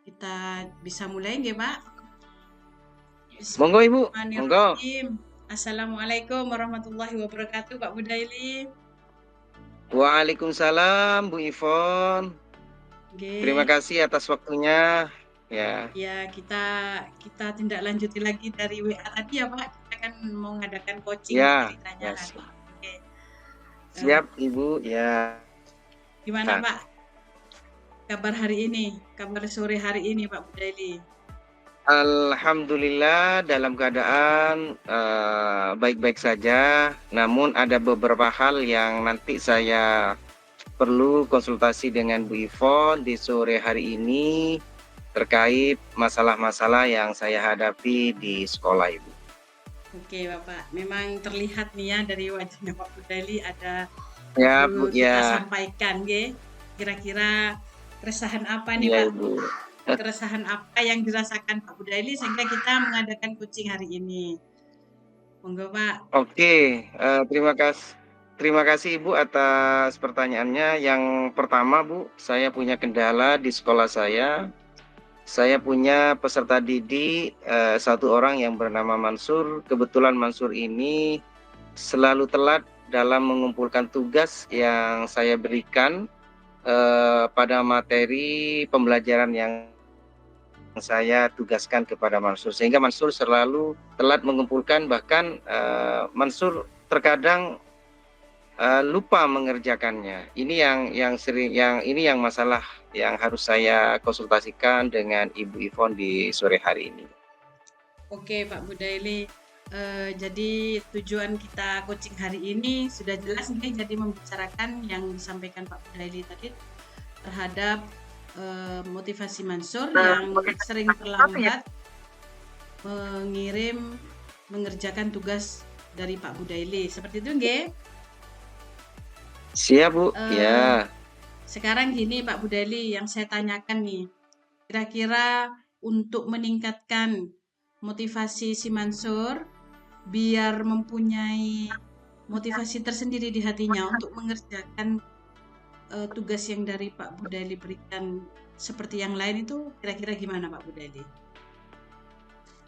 Kita bisa mulai nggih, Pak? Monggo Ibu, monggo. Bismillahirrahmanirrahim. Assalamualaikum warahmatullahi wabarakatuh, Pak Budaili. Waalaikumsalam Bu Ivon. Terima Nggih. kasih atas waktunya. Ya, Ya, kita tindak lanjuti lagi dari WA tadi ya, Pak. Kita kan mau ngadakan coaching ya, ceritanya ya. hari ini. Oke. Siap Ibu, ya. Gimana, Pak? Kabar hari ini? Kabar sore hari ini, Pak Budaili? Alhamdulillah dalam keadaan baik-baik saja. Namun ada beberapa hal yang nanti saya perlu konsultasi dengan Bu Ivon di sore hari ini terkait masalah-masalah yang saya hadapi di sekolah Ibu. Oke, Bapak. Memang terlihat nih ya dari wajahnya Pak Budaili ada Ya Bu, perlu kita ya. sampaikan, nggih. Kira-kira keresahan apa nih, Ya Pak? Ibu. Keresahan apa yang dirasakan Pak Budaili sehingga kita mengadakan coaching hari ini? Monggo, Pak. Oke, terima kasih Ibu atas pertanyaannya. Yang pertama Bu, saya punya kendala di sekolah saya. Saya punya peserta didik satu orang yang bernama Mansur. Kebetulan Mansur ini selalu telat dalam mengumpulkan tugas yang saya berikan pada materi pembelajaran yang saya tugaskan kepada Mansur, sehingga Mansur selalu telat mengumpulkan, bahkan Mansur terkadang lupa mengerjakannya. Ini yang masalah yang harus saya konsultasikan dengan Ibu Ivon di sore hari ini. Oke, Pak Budaili. Jadi tujuan kita coaching hari ini sudah jelas nih, jadi membicarakan yang disampaikan Pak Budaili tadi terhadap motivasi Mansur yang sering terlambat mengerjakan tugas dari Pak Budaili. Seperti itu, nggih? Siap, Bu. Ya. Sekarang gini Pak Budaili, yang saya tanyakan nih, kira-kira untuk meningkatkan motivasi si Mansur biar mempunyai motivasi tersendiri di hatinya untuk mengerjakan tugas yang dari Pak Budaili berikan seperti yang lain itu kira-kira gimana Pak Budaili?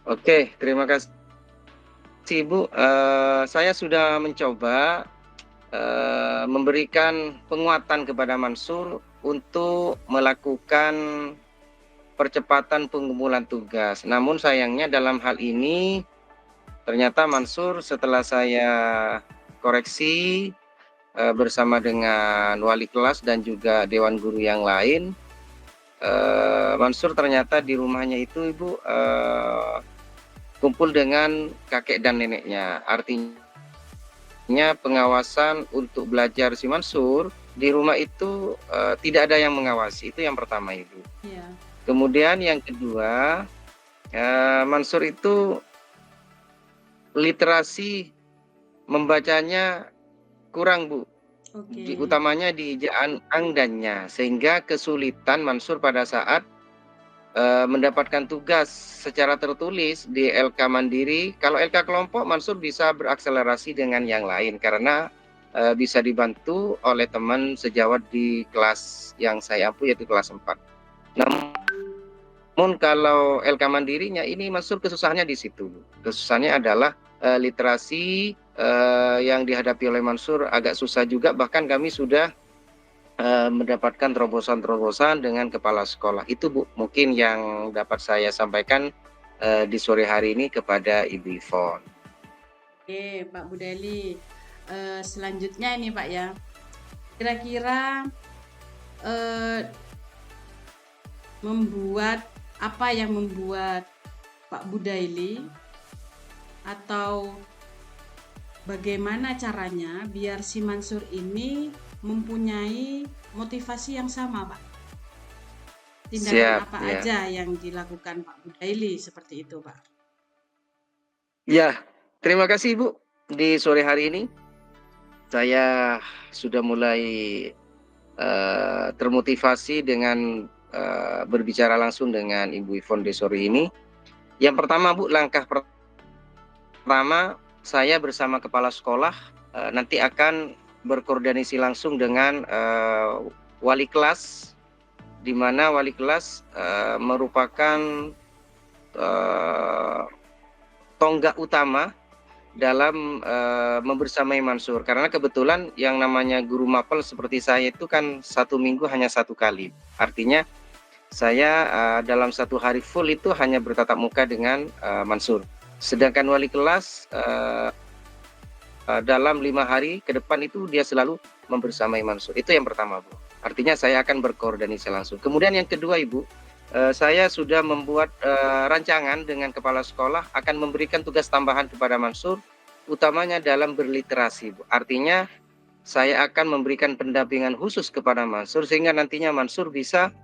Oke, terima kasih Bu. Saya sudah mencoba memberikan penguatan kepada Mansur untuk melakukan percepatan pengumpulan tugas. Namun sayangnya dalam hal ini ternyata Mansur setelah saya koreksi bersama dengan wali kelas dan juga dewan guru yang lain, Mansur ternyata di rumahnya itu Ibu kumpul dengan kakek dan neneknya. Artinya pengawasan untuk belajar si Mansur di rumah itu tidak ada yang mengawasi. Itu yang pertama Ibu. Ya. Kemudian yang kedua, Mansur itu literasi membacanya kurang Bu. Oke. Utamanya di ejaan ang dan nya, sehingga kesulitan Mansur pada saat mendapatkan tugas secara tertulis di LK Mandiri. Kalau LK kelompok Mansur bisa berakselerasi dengan yang lain karena bisa dibantu oleh teman sejawat di kelas yang saya ampu, yaitu kelas 4. Namun kalau LK Mandirinya ini Mansur kesusahannya di situ. Kesusahannya adalah literasi yang dihadapi oleh Mansur agak susah juga, bahkan kami sudah mendapatkan terobosan-terobosan dengan kepala sekolah. Itu Bu, mungkin yang dapat saya sampaikan di sore hari ini kepada Ibu Ivon. Oke, Pak Budaili. Selanjutnya ini Pak ya, kira-kira apa yang membuat Pak Budaili atau bagaimana caranya biar si Mansur ini mempunyai motivasi yang sama Pak? Tindakan apa aja yang dilakukan Pak Budaili seperti itu Pak? Ya, terima kasih Ibu. Di sore hari ini saya sudah mulai termotivasi dengan berbicara langsung dengan Ibu Ivon di sore ini. Yang pertama Bu, langkah pertama saya bersama kepala sekolah nanti akan berkoordinasi langsung dengan wali kelas di mana wali kelas merupakan tonggak utama dalam membersamai Mansur. Karena kebetulan yang namanya guru mapel seperti saya itu kan 1 minggu hanya 1 kali. Artinya saya dalam 1 hari full itu hanya bertatap muka dengan Mansur. Sedangkan wali kelas dalam 5 hari ke depan itu dia selalu membersamai Mansur. Itu yang pertama, Bu. Artinya saya akan berkoordinasi langsung. Kemudian yang kedua, Ibu, saya sudah membuat rancangan dengan kepala sekolah akan memberikan tugas tambahan kepada Mansur, utamanya dalam berliterasi, Bu. Artinya saya akan memberikan pendampingan khusus kepada Mansur sehingga nantinya Mansur bisa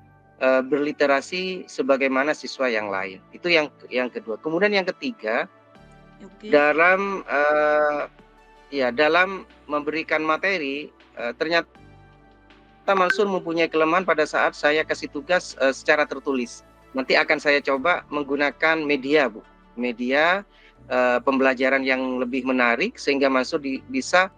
berliterasi sebagaimana siswa yang lain. Itu yang kedua. Kemudian yang ketiga, dalam memberikan materi, ternyata Mansur mempunyai kelemahan pada saat saya kasih tugas secara tertulis. Nanti akan saya coba menggunakan media, Bu. Media pembelajaran yang lebih menarik sehingga Mansur bisa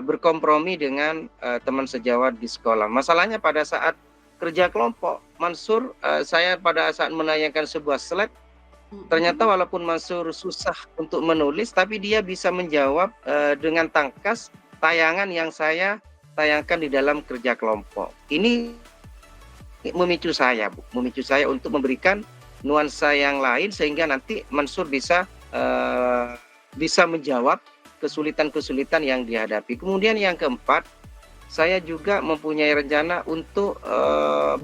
berkompromi dengan teman sejawat di sekolah. Masalahnya pada saat kerja kelompok, Mansur, saya pada saat menayangkan sebuah slide, ternyata walaupun Mansur susah untuk menulis, tapi dia bisa menjawab dengan tangkas tayangan yang saya tayangkan di dalam kerja kelompok. Ini memicu saya, Bu, memicu saya untuk memberikan nuansa yang lain sehingga nanti Mansur bisa menjawab kesulitan-kesulitan yang dihadapi. Kemudian yang keempat, saya juga mempunyai rencana untuk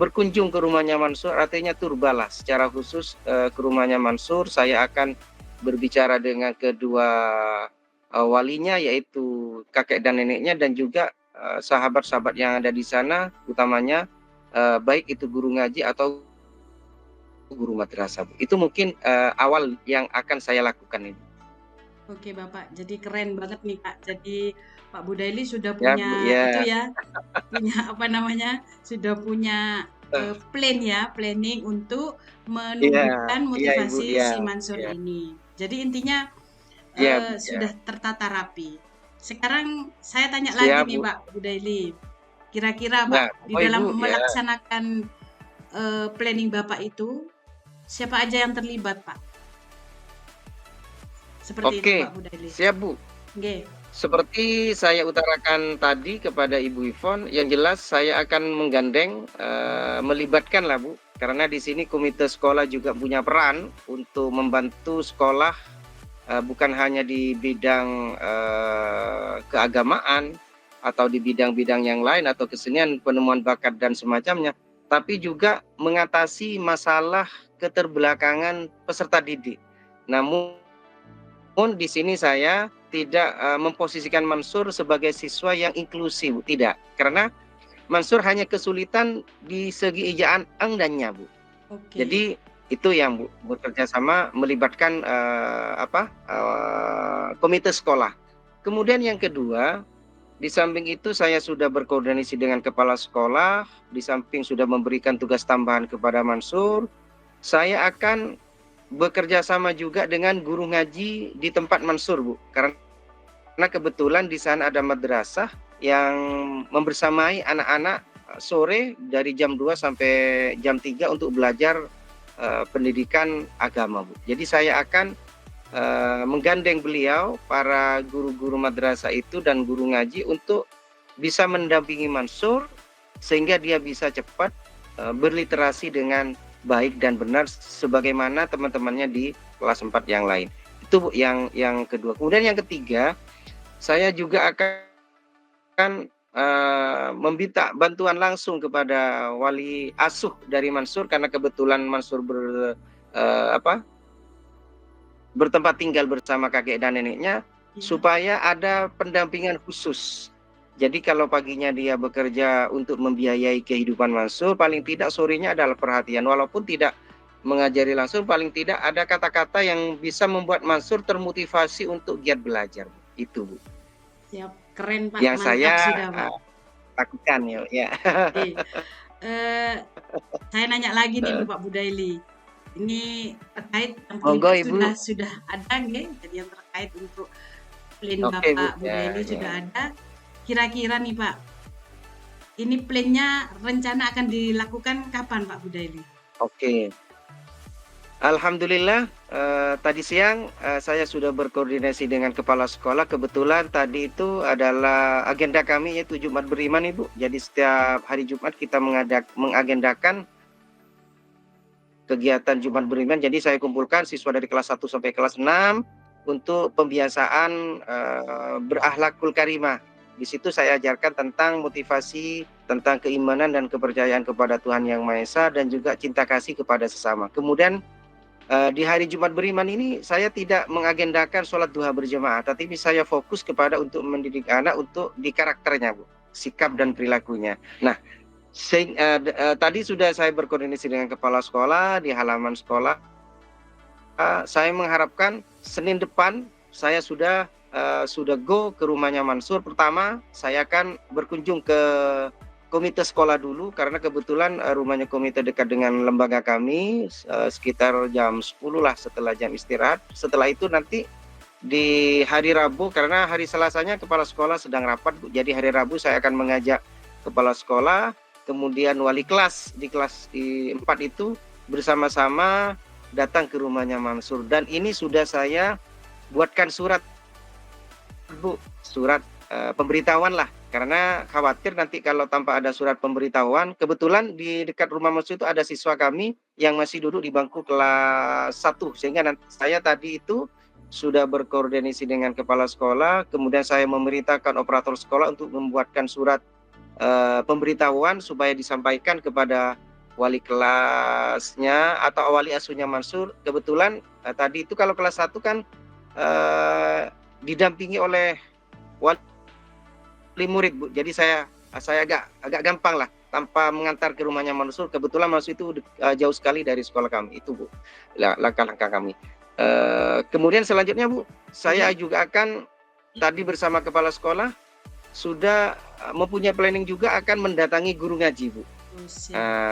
berkunjung ke rumahnya Mansur, artinya turbalah secara khusus ke rumahnya Mansur. Saya akan berbicara dengan kedua walinya, yaitu kakek dan neneknya, dan juga sahabat-sahabat yang ada di sana, utamanya baik itu guru ngaji atau guru madrasah. Itu mungkin awal yang akan saya lakukan ini. Oke Bapak, jadi keren banget nih Pak. Jadi Pak Budaili sudah Ya, punya Bu, ya. itu ya, punya sudah punya planning untuk menumbuhkan motivasi Ibu, si Mansur ini. Jadi intinya sudah tertata rapi. Sekarang saya tanya lagi nih Pak Budaili, kira-kira Pak di dalam melaksanakan planning Bapak itu siapa aja yang terlibat Pak? Seperti itu Pak Budaili. Siap, Bu. Okay. Seperti saya utarakan tadi kepada Ibu Yvonne, yang jelas saya akan menggandeng, melibatkan lah, Bu, karena di sini komite sekolah juga punya peran untuk membantu sekolah, bukan hanya di bidang keagamaan atau di bidang-bidang yang lain atau kesenian, penemuan bakat dan semacamnya, tapi juga mengatasi masalah keterbelakangan peserta didik. Namun di sini saya tidak memposisikan Mansur sebagai siswa yang inklusif, tidak. Karena Mansur hanya kesulitan di segi ejaan ang dan nya, Bu. Jadi itu yang, Bu, bekerja sama melibatkan komite sekolah. Kemudian yang kedua, di samping itu saya sudah berkoordinasi dengan kepala sekolah, di samping sudah memberikan tugas tambahan kepada Mansur, saya akan bekerja sama juga dengan guru ngaji di tempat Mansur, Bu. Karena kebetulan di sana ada madrasah yang membersamai anak-anak sore dari jam 2 sampai jam 3 untuk belajar pendidikan agama, Bu. Jadi saya akan menggandeng beliau, para guru-guru madrasah itu dan guru ngaji untuk bisa mendampingi Mansur sehingga dia bisa cepat berliterasi dengan baik dan benar sebagaimana teman-temannya di kelas 4 yang lain. Itu, Bu, yang kedua. Kemudian yang ketiga, saya juga akan meminta bantuan langsung kepada wali asuh dari Mansur, karena kebetulan Mansur bertempat tinggal bersama kakek dan neneknya, supaya ada pendampingan khusus. Jadi kalau paginya dia bekerja untuk membiayai kehidupan Mansur, paling tidak sorenya adalah perhatian. Walaupun tidak mengajari langsung, paling tidak ada kata-kata yang bisa membuat Mansur termotivasi untuk giat belajar. Itu, Bu. Siap, keren Pak. Yang mantap saya sudah, Pak. lakukan ya. Saya nanya lagi nih Pak Budaili. Ini terkait yang sudah ada nggih, jadi yang terkait untuk plan Bapak Budaili sudah ada. Kira-kira nih Pak, ini plan-nya rencana akan dilakukan kapan Pak Budaili? Oke. Alhamdulillah, tadi siang saya sudah berkoordinasi dengan kepala sekolah. Kebetulan tadi itu adalah agenda kami yaitu Jumat Beriman, Ibu. Jadi setiap hari Jumat kita mengagendakan kegiatan Jumat Beriman. Jadi saya kumpulkan siswa dari kelas 1 sampai kelas 6 untuk pembiasaan berakhlakul karimah. Di situ saya ajarkan tentang motivasi, tentang keimanan dan kepercayaan kepada Tuhan Yang Maha Esa dan juga cinta kasih kepada sesama. Kemudian di hari Jumat Beriman ini saya tidak mengagendakan sholat duha berjamaah, tapi saya fokus kepada untuk mendidik anak untuk di karakternya, Bu, sikap dan perilakunya. Nah, tadi sudah saya berkoordinasi dengan kepala sekolah di halaman sekolah. Saya mengharapkan Senin depan saya sudah go ke rumahnya Mansur. Pertama, saya akan berkunjung ke komite sekolah dulu karena kebetulan rumahnya komite dekat dengan lembaga kami, sekitar jam 10 lah setelah jam istirahat. Setelah itu nanti di hari Rabu, karena hari Selasanya kepala sekolah sedang rapat, Bu. Jadi hari Rabu saya akan mengajak kepala sekolah, kemudian wali kelas di kelas di 4 itu bersama-sama datang ke rumahnya Mansur. Dan ini sudah saya buatkan surat, Bu, surat pemberitahuan lah, karena khawatir nanti kalau tanpa ada surat pemberitahuan. Kebetulan di dekat rumah Mansur itu ada siswa kami yang masih duduk di bangku kelas 1, sehingga saya tadi itu sudah berkoordinasi dengan kepala sekolah, kemudian saya memerintahkan operator sekolah untuk membuatkan surat pemberitahuan supaya disampaikan kepada wali kelasnya atau wali asuhnya Mansur. Kebetulan tadi itu kalau kelas 1 kan didampingi oleh wali murid, Bu. Jadi saya agak gampang lah tanpa mengantar ke rumahnya Mansur. Kebetulan Mansur itu jauh sekali dari sekolah kami. Itu, Bu, langkah-langkah kami. Kemudian selanjutnya, Bu, saya juga akan tadi bersama kepala sekolah sudah mempunyai planning juga akan mendatangi guru ngaji, Bu.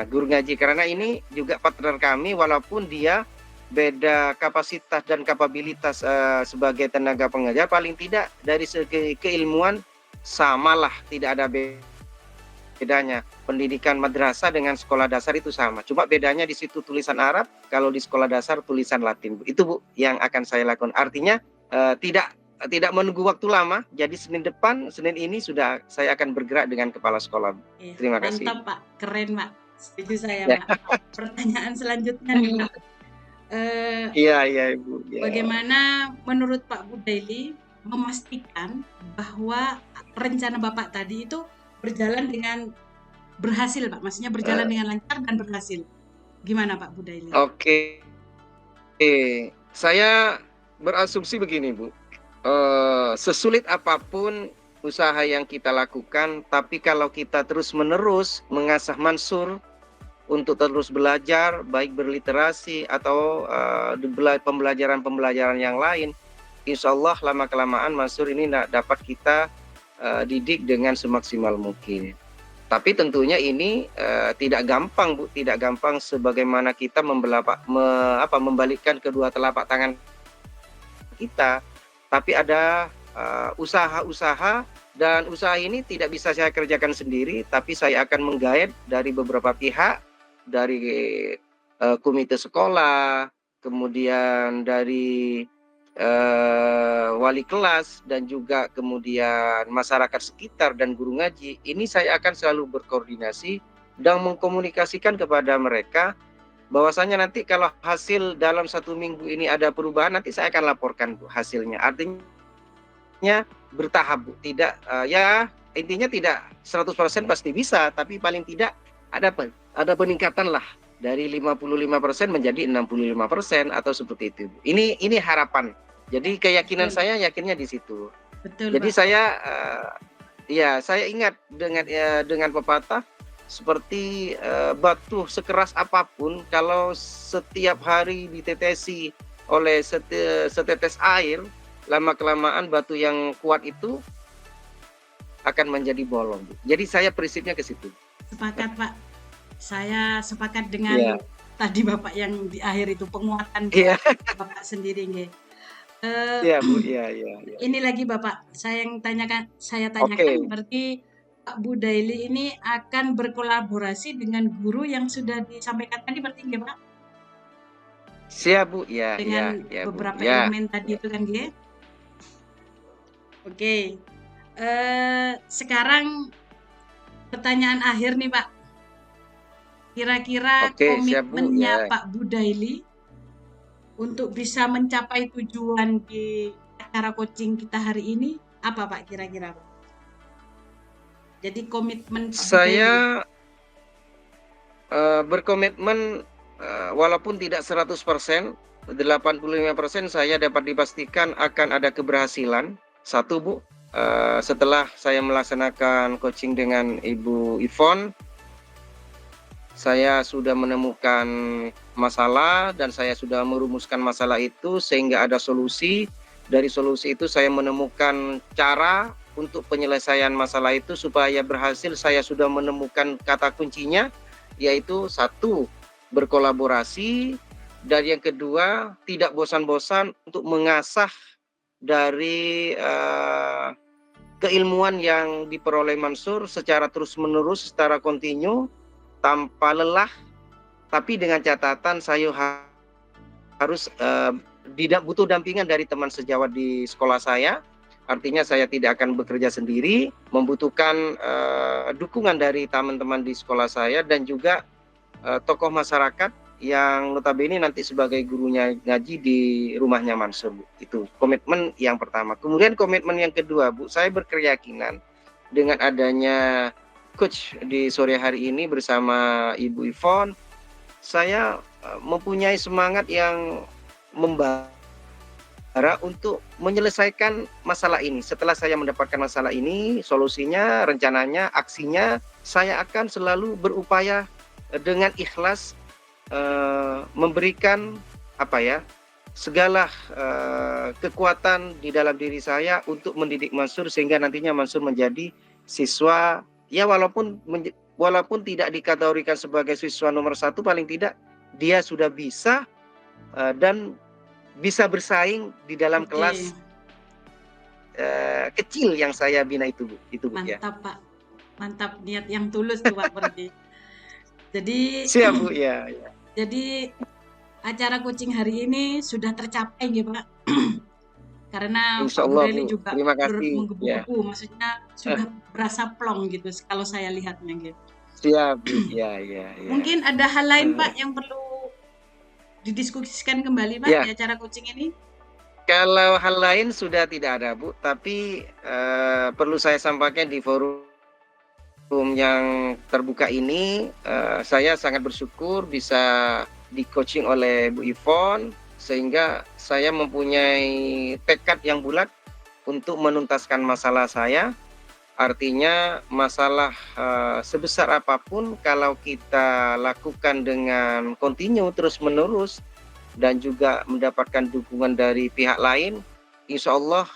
Guru ngaji, karena ini juga partner kami walaupun dia beda kapasitas dan kapabilitas sebagai tenaga pengajar, paling tidak dari segi keilmuan samalah, tidak ada bedanya. Pendidikan madrasah dengan sekolah dasar itu sama, cuma bedanya di situ tulisan Arab, kalau di sekolah dasar tulisan Latin. Itu, Bu, yang akan saya lakukan. Artinya tidak menunggu waktu lama. Jadi Senin ini sudah saya akan bergerak dengan kepala sekolah. Terima kasih. Mantap, Pak, keren, Pak. Setuju saya, Pak. Pertanyaan selanjutnya nih, Pak. Iya, Ibu. Ya. Bagaimana menurut Pak Budaili memastikan bahwa rencana Bapak tadi itu berjalan dengan berhasil, Pak? Maksudnya berjalan dengan lancar dan berhasil. Gimana, Pak Budaili? Oke. Saya berasumsi begini, Bu. Sesulit apapun usaha yang kita lakukan, tapi kalau kita terus-menerus mengasah Mansur untuk terus belajar, baik berliterasi atau pembelajaran-pembelajaran yang lain, insya Allah lama-kelamaan Mansur ini dapat kita didik dengan semaksimal mungkin. Tapi tentunya ini tidak gampang, Bu, tidak gampang sebagaimana kita membalikkan kedua telapak tangan kita. Tapi ada usaha-usaha, dan usaha ini tidak bisa saya kerjakan sendiri, tapi saya akan menggait dari beberapa pihak, dari komite sekolah, kemudian dari wali kelas, dan juga kemudian masyarakat sekitar dan guru ngaji. Ini saya akan selalu berkoordinasi dan mengkomunikasikan kepada mereka bahwasanya nanti kalau hasil dalam 1 minggu ini ada perubahan, nanti saya akan laporkan, Bu, hasilnya. Artinya bertahap, Bu. Tidak intinya tidak 100% pasti bisa, tapi paling tidak ada peningkatan lah dari 55% menjadi 65% atau seperti itu. Ini harapan. Jadi keyakinan saya yakinnya di situ. Betul, jadi, Pak. Saya ingat dengan pepatah seperti batu sekeras apapun, kalau setiap hari ditetesi oleh setetes air, lama-kelamaan batu yang kuat itu akan menjadi bolong. Jadi saya prinsipnya ke situ. Sepakat, Pak. Saya sepakat dengan tadi Bapak yang di akhir itu, penguatan Bapak sendiri, nggih. Iya, Bu. Iya. Ini lagi Bapak, saya tanyakan Oke. berarti Pak Budaili ini akan berkolaborasi dengan guru yang sudah disampaikan tadi berarti nggih, Pak? Siap Bu, ya, Dengan ya Bu, beberapa ya. elemen tadi itu kan nggih? Oke. Sekarang pertanyaan akhir nih, Pak. Kira-kira Oke, siap Bu, komitmennya ya. Pak Budaili untuk bisa mencapai tujuan di acara coaching kita hari ini apa, Pak, kira-kira, Pak? Jadi komitmen Pak Budaili. Saya berkomitmen walaupun tidak 100%, 85% saya dapat dipastikan akan ada keberhasilan. Satu Bu, setelah saya melaksanakan coaching dengan Ibu Ivon, saya sudah menemukan masalah dan saya sudah merumuskan masalah itu sehingga ada solusi. Dari solusi itu saya menemukan cara untuk penyelesaian masalah itu supaya berhasil. Saya sudah menemukan kata kuncinya, yaitu satu, berkolaborasi, dan yang kedua, tidak bosan-bosan untuk mengasah dari keilmuan yang diperoleh Mansur secara terus-menerus, secara kontinu, tanpa lelah, tapi dengan catatan saya harus butuh dampingan dari teman sejawat di sekolah saya. Artinya saya tidak akan bekerja sendiri, membutuhkan dukungan dari teman-teman di sekolah saya dan juga tokoh masyarakat yang notabene nanti sebagai gurunya ngaji di rumahnya Mansur. Itu komitmen yang pertama. Kemudian komitmen yang kedua, Bu, saya berkeyakinan dengan adanya coach di sore hari ini bersama Ibu Ivon, saya mempunyai semangat yang membara untuk menyelesaikan masalah ini. Setelah saya mendapatkan masalah ini, solusinya, rencananya, aksinya, saya akan selalu berupaya dengan ikhlas memberikan segala kekuatan di dalam diri saya untuk mendidik Mansur sehingga nantinya Mansur menjadi siswa, ya walaupun tidak dikategorikan sebagai siswa nomor 1, paling tidak dia sudah bisa dan bisa bersaing di dalam kelas kecil yang saya bina itu, Bu. Itu, Bu. Mantap, Ya. Pak. Mantap, niat yang tulus tuh, Pak, berarti. Jadi siap, Bu, ya. Jadi acara coaching hari ini sudah tercapai ya, Pak. Karena Insya Pak Allah, Budaili Bu. juga Terima kasih. menggebu-gebu, maksudnya sudah berasa plong gitu kalau saya lihatnya gitu. Siap, Bu. Ya. Mungkin ada hal lain, Pak, yang perlu didiskusikan kembali, Pak, di acara coaching ini? Kalau hal lain sudah tidak ada, Bu, tapi perlu saya sampaikan di forum yang terbuka ini, saya sangat bersyukur bisa di-coaching oleh Bu Ivon, sehingga saya mempunyai tekad yang bulat untuk menuntaskan masalah saya. Artinya masalah sebesar apapun kalau kita lakukan dengan kontinu terus-menerus dan juga mendapatkan dukungan dari pihak lain, insya Allah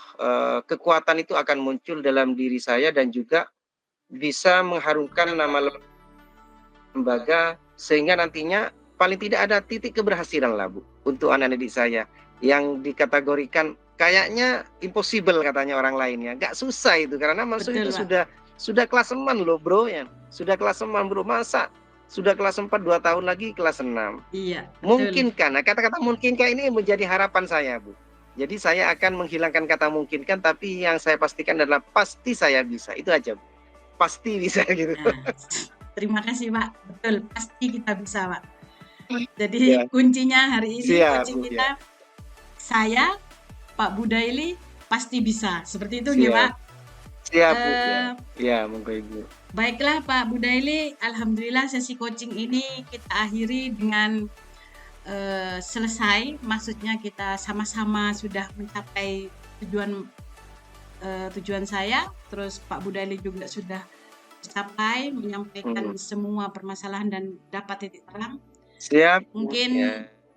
kekuatan itu akan muncul dalam diri saya dan juga bisa mengharumkan nama lembaga sehingga nantinya paling tidak ada titik keberhasilan lah, Bu, untuk anak didik saya yang dikategorikan kayaknya impossible katanya orang lainnya. Gak susah itu karena Mansur itu sudah klasemen loh, Bro, ya. Sudah klasemen, Bro. Masa sudah kelas 4 2 tahun lagi kelas 6. Iya, mungkinkan. Nah, kata-kata mungkinkan ini menjadi harapan saya, Bu. Jadi saya akan menghilangkan kata mungkinkan, tapi yang saya pastikan adalah pasti saya bisa. Itu aja, Bu. Pasti bisa gitu. Nah, terima kasih, Pak. Betul, pasti kita bisa, Pak. Jadi kuncinya hari ini coaching kita, saya, Pak Budaili, pasti bisa. Seperti itu nih, Pak. Siap, Bu. Ya, monggo Ibu. Baiklah, Pak Budaili, alhamdulillah sesi coaching ini kita akhiri dengan selesai. Maksudnya kita sama-sama sudah mencapai tujuan saya, terus Pak Budaili juga sudah mencapai menyampaikan semua permasalahan dan dapat titik terang. Siap. Mungkin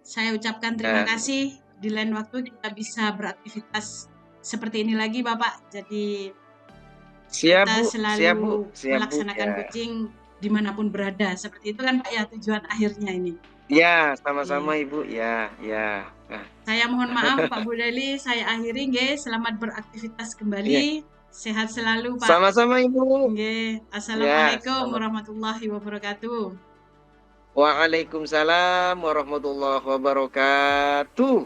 saya ucapkan terima kasih. Di lain waktu kita bisa beraktivitas seperti ini lagi, Bapak. Jadi kita selalu melaksanakan coaching dimanapun berada. Seperti itu kan, Pak, ya, tujuan akhirnya ini. Ya, sama-sama Ibu. Ya. Saya mohon maaf Pak Budaili, saya akhiri nggih. Selamat beraktivitas kembali. Sehat selalu, Pak. Sama-sama Ibu. Nggih. Ya, Assalamualaikum sama. warahmatullahi wabarakatuh. Waalaikumsalam warahmatullahi wabarakatuh.